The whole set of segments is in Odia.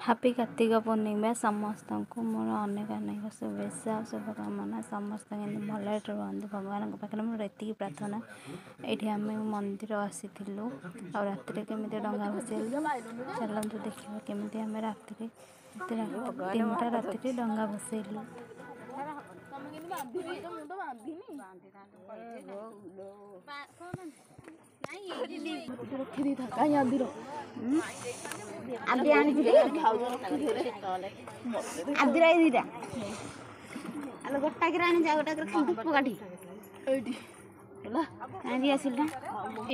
ହାପି କାର୍ତ୍ତିକ ପୂର୍ଣ୍ଣିମା ସମସ୍ତଙ୍କୁ ମୋର ଅନେକ ଅନେକ ଶୁଭେଚ୍ଛା ଆଉ ଶୁଭକାମନା। ସମସ୍ତେ କେମିତି ଭଲରେ ରୁହନ୍ତୁ ଭଗବାନଙ୍କ ପାଖରେ ମୋର ଏତିକି ପ୍ରାର୍ଥନା। ଏଇଠି ଆମେ ମନ୍ଦିର ଆସିଥିଲୁ ଆଉ ରାତିରେ କେମିତି ଡଙ୍ଗା ଭସେଇଲୁ ଚାଲନ୍ତୁ ଦେଖିବା କେମିତି ଆମେ ରାତିରେ 3ଟା ରାତିରେ ଡଙ୍ଗା ଭସେଇଲୁ।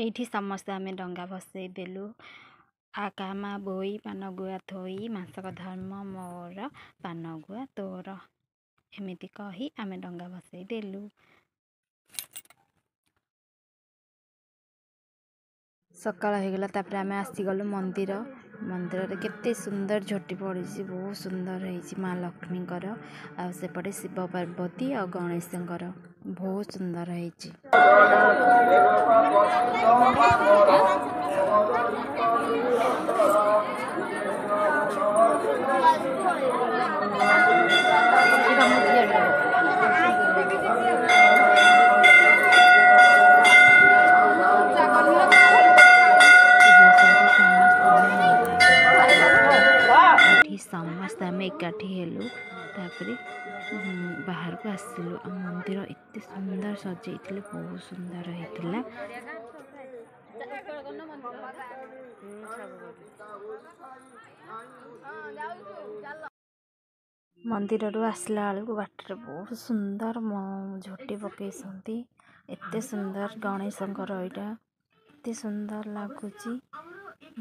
ଏଇଠି ସମସ୍ତେ ଆମେ ଡଙ୍ଗା ଭସେଇ ଦେଲୁ। କାମା ବୋଇ ପାନ ଗୁଆ ଥୋଇ ମାସକ ଧର୍ମ ମୋର ପାନ ଗୁଆ ତୋର ଏମିତି କହି ଆମେ ଡଙ୍ଗା ଭସେଇ ଦେଲୁ। ସକାଳ ହେଇଗଲା ତାପରେ ଆମେ ଆସିଗଲୁ ମନ୍ଦିରରେ କେତେ ସୁନ୍ଦର ଝୋଟି ପଡ଼ିଛି, ବହୁତ ସୁନ୍ଦର ହେଇଛି ମା ଲକ୍ଷ୍ମୀଙ୍କର ଆଉ ସେପଟେ ଶିବ ପାର୍ବତୀ ଆଉ ଗଣେଶଙ୍କର ବହୁତ ସୁନ୍ଦର ହେଇଛି। ସମସ୍ତେ ଆମେ ଏକାଠି ହେଲୁ ତାପରେ ବାହାରକୁ ଆସିଲୁ। ଆଉ ମନ୍ଦିର ଏତେ ସୁନ୍ଦର ସଜେଇଥିଲେ, ବହୁତ ସୁନ୍ଦର ହେଇଥିଲା। ମନ୍ଦିରରୁ ଆସିଲା ବେଳକୁ ବାଟରେ ବହୁତ ସୁନ୍ଦର ଝୋଟି ପକେଇଛନ୍ତି। ଏତେ ସୁନ୍ଦର ଗଣେଶଙ୍କର ଏଇଟା ଏତେ ସୁନ୍ଦର ଲାଗୁଛି,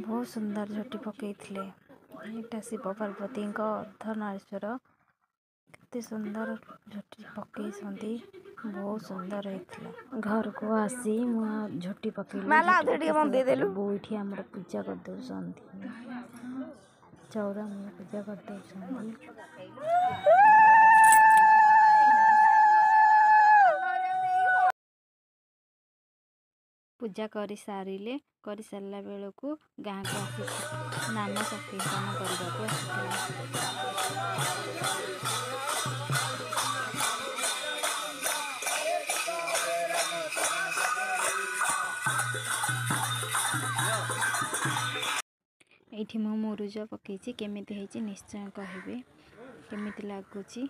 ବହୁତ ସୁନ୍ଦର ଝୋଟି ପକେଇଥିଲେ। ଏଇଟା ଶିବ ପାର୍ବତୀଙ୍କ ଅର୍ଦ୍ଧନାରୀଶ୍ୱର କେତେ ସୁନ୍ଦର ଝୋଟି ପକେଇଛନ୍ତି, ବହୁତ ସୁନ୍ଦର ହେଇଥିଲା। ଘରକୁ ଆସି ମୁଁ ଝୋଟି ପକେଇଲି, ବୋଇଠି ଆମର ପୂଜା କରିଦେଉଛନ୍ତି, ଚଉରା ମୂଳେ ପୂଜା କରିଦେଉଛନ୍ତି। ପୂଜା କରିସାରିଲା ବେଳକୁ ଗାଁକୁ ଆସିଛି ନାମ ସଂକୀର୍ତ୍ତନ କରିବାକୁ ଆସିଥିଲା। ଏଇଠି ମୁଁ ମୁରୁଜ ପକେଇଛି, କେମିତି ହେଇଛି ନିଶ୍ଚୟ କହିବେ, କେମିତି ଲାଗୁଛି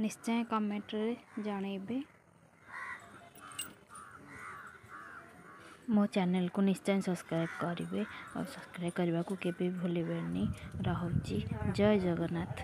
ନିଶ୍ଚୟ କମେଣ୍ଟରେ ଜଣେଇବେ। ମୋ ଚ୍ୟାନେଲକୁ ନିଶ୍ଚୟ ସବସ୍କ୍ରାଇବ୍ କରିବେ ଆଉ ସବସ୍କ୍ରାଇବ୍ କରିବାକୁ କେବେ ଭୁଲିବେନି। ରହୁଛି, ଜୟ ଜଗନ୍ନାଥ।